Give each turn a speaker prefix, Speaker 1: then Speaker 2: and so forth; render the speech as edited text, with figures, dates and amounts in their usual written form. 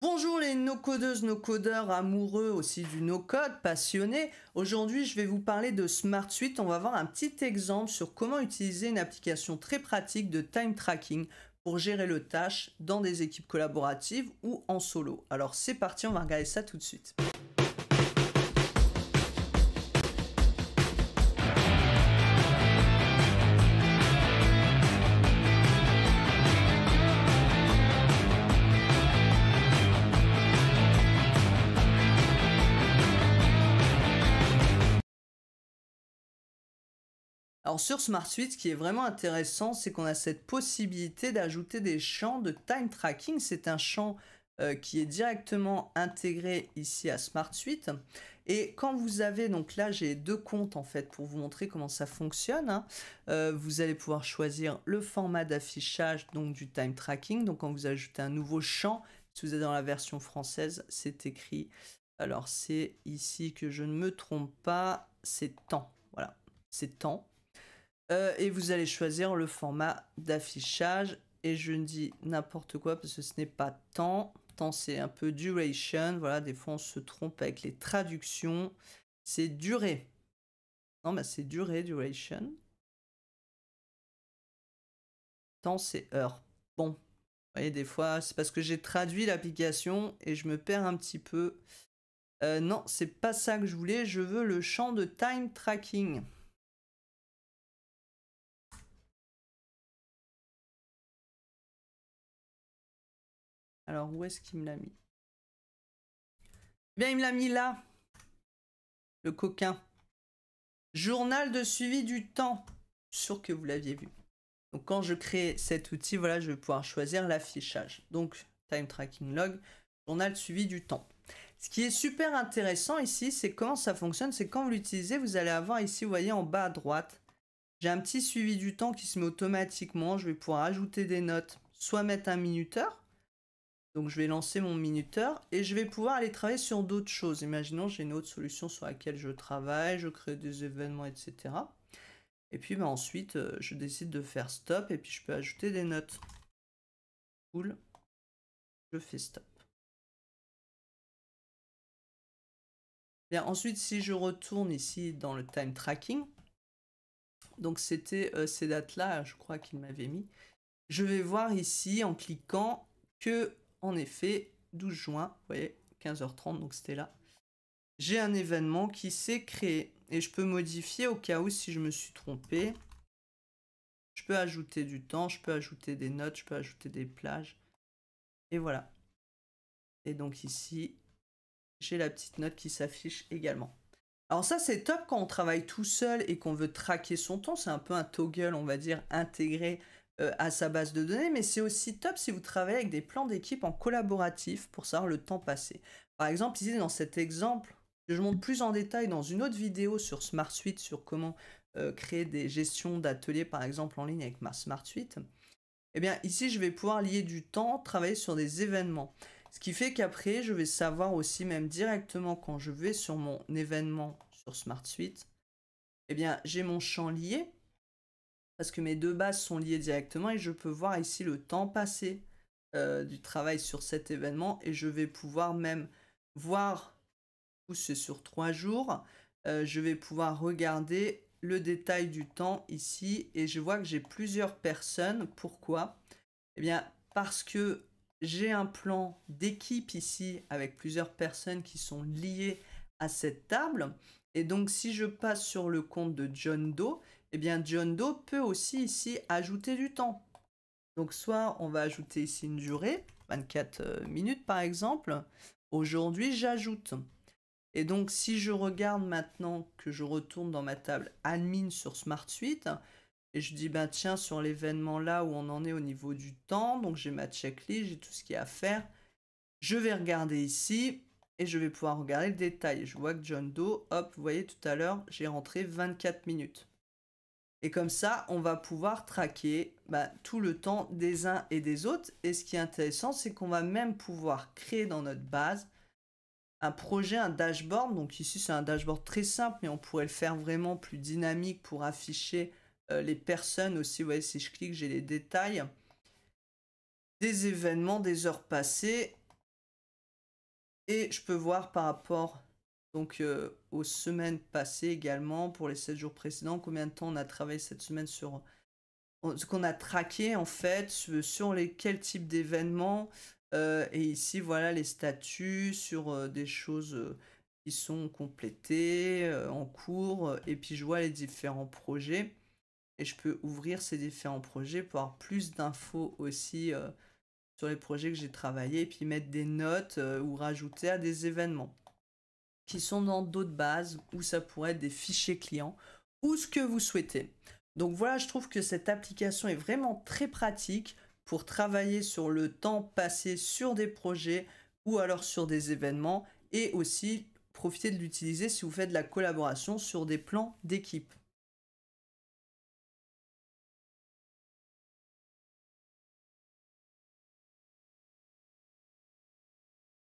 Speaker 1: Bonjour les no-codeuses, no-codeurs, amoureux aussi du no-code, passionnés. Aujourd'hui, je vais vous parler de Smart Suite. On va voir un petit exemple sur comment utiliser une application très pratique de time tracking pour gérer le tâche dans des équipes collaboratives ou en solo. Alors c'est parti, on va regarder ça tout de suite. Alors sur Smart Suite, ce qui est vraiment intéressant, c'est qu'on a cette possibilité d'ajouter des champs de time tracking. C'est un champ qui est directement intégré ici à Smart Suite. Et quand vous avez, donc là j'ai deux comptes en fait pour vous montrer comment ça fonctionne, hein. Vous allez pouvoir choisir le format d'affichage donc du time tracking. Donc quand vous ajoutez un nouveau champ, si vous êtes dans la version française, c'est écrit. Alors c'est ici que je ne me trompe pas, c'est temps. Voilà, c'est temps. Et vous allez choisir le format d'affichage. Et je ne dis n'importe quoi parce que ce n'est pas temps. Temps, c'est un peu duration. Voilà, des fois, on se trompe avec les traductions. C'est durée. Non, bah, c'est durée, duration. Temps, c'est heure. Bon, vous voyez, des fois, c'est parce que j'ai traduit l'application et je me perds un petit peu. Non, c'est pas ça que je voulais. Je veux le champ de time tracking. Alors, où est-ce qu'il me l'a mis? Bien, il me l'a mis là, le coquin. Journal de suivi du temps. Sûr que vous l'aviez vu. Donc quand je crée cet outil, voilà, je vais pouvoir choisir l'affichage. Donc time tracking log, journal de suivi du temps. Ce qui est super intéressant ici, c'est comment ça fonctionne. C'est quand vous l'utilisez, vous allez avoir ici, vous voyez en bas à droite, j'ai un petit suivi du temps qui se met automatiquement. Je vais pouvoir ajouter des notes, soit mettre un minuteur. Donc je vais lancer mon minuteur et je vais pouvoir aller travailler sur d'autres choses. Imaginons j'ai une autre solution sur laquelle je travaille, je crée des événements, etc. Et puis bah, ensuite, je décide de faire stop et puis je peux ajouter des notes. Cool, je fais stop. Bien, ensuite, si je retourne ici dans le time tracking, donc c'était ces dates-là, je crois qu'il m'avait mis. Je vais voir ici en cliquant que, en effet, 12 juin, vous voyez, 15h30, donc c'était là. J'ai un événement qui s'est créé et je peux modifier au cas où si je me suis trompé. Je peux ajouter du temps, je peux ajouter des notes, je peux ajouter des plages. Et voilà. Et donc ici, j'ai la petite note qui s'affiche également. Alors ça, c'est top quand on travaille tout seul et qu'on veut traquer son temps. C'est un peu un toggle, on va dire, intégré à sa base de données. Mais c'est aussi top si vous travaillez avec des plans d'équipe en collaboratif pour savoir le temps passé. Par exemple, ici, dans cet exemple, que je montre plus en détail dans une autre vidéo sur Smart Suite, sur comment créer des gestions d'ateliers, par exemple, en ligne avec ma Smart Suite. Eh bien, ici, je vais pouvoir lier du temps, travailler sur des événements. Ce qui fait qu'après, je vais savoir aussi, même directement quand je vais sur mon événement sur Smart Suite, eh bien, j'ai mon champ lié, parce que mes deux bases sont liées directement, et je peux voir ici le temps passé du travail sur cet événement, et je vais pouvoir même voir, où c'est sur 3 jours, je vais pouvoir regarder le détail du temps ici, et je vois que j'ai plusieurs personnes. Pourquoi? Eh bien, parce que j'ai un plan d'équipe ici avec plusieurs personnes qui sont liées à cette table. Et donc, si je passe sur le compte de John Doe, eh bien, John Doe peut aussi ici ajouter du temps. Donc, soit on va ajouter ici une durée, 24 minutes par exemple. Aujourd'hui, j'ajoute. Et donc, si je regarde maintenant que je retourne dans ma table admin sur Smart Suite, et je dis, bah tiens, sur l'événement là où on en est au niveau du temps, donc j'ai ma checklist, j'ai tout ce qu'il y a à faire. Je vais regarder ici et je vais pouvoir regarder le détail. Je vois que John Doe, hop, vous voyez tout à l'heure, j'ai rentré 24 minutes. Et comme ça, on va pouvoir traquer tout le temps des uns et des autres. Et ce qui est intéressant, c'est qu'on va même pouvoir créer dans notre base un projet, un dashboard. Donc ici, c'est un dashboard très simple, mais on pourrait le faire vraiment plus dynamique pour afficher les personnes aussi. Vous voyez, si je clique, j'ai les détails des événements, des heures passées. Et je peux voir par rapport donc aux semaines passées également, pour les 7 jours précédents, combien de temps on a travaillé cette semaine sur ce qu'on a traqué en fait, sur les quel type d'événements, et ici voilà les statuts sur, des choses, qui sont complétées, en cours, et puis je vois les différents projets et je peux ouvrir ces différents projets pour avoir plus d'infos aussi, sur les projets que j'ai travaillés et puis mettre des notes, ou rajouter à des événements qui sont dans d'autres bases ou ça pourrait être des fichiers clients ou ce que vous souhaitez. Donc voilà, je trouve que cette application est vraiment très pratique pour travailler sur le temps passé sur des projets ou alors sur des événements et aussi profiter de l'utiliser si vous faites de la collaboration sur des plans d'équipe.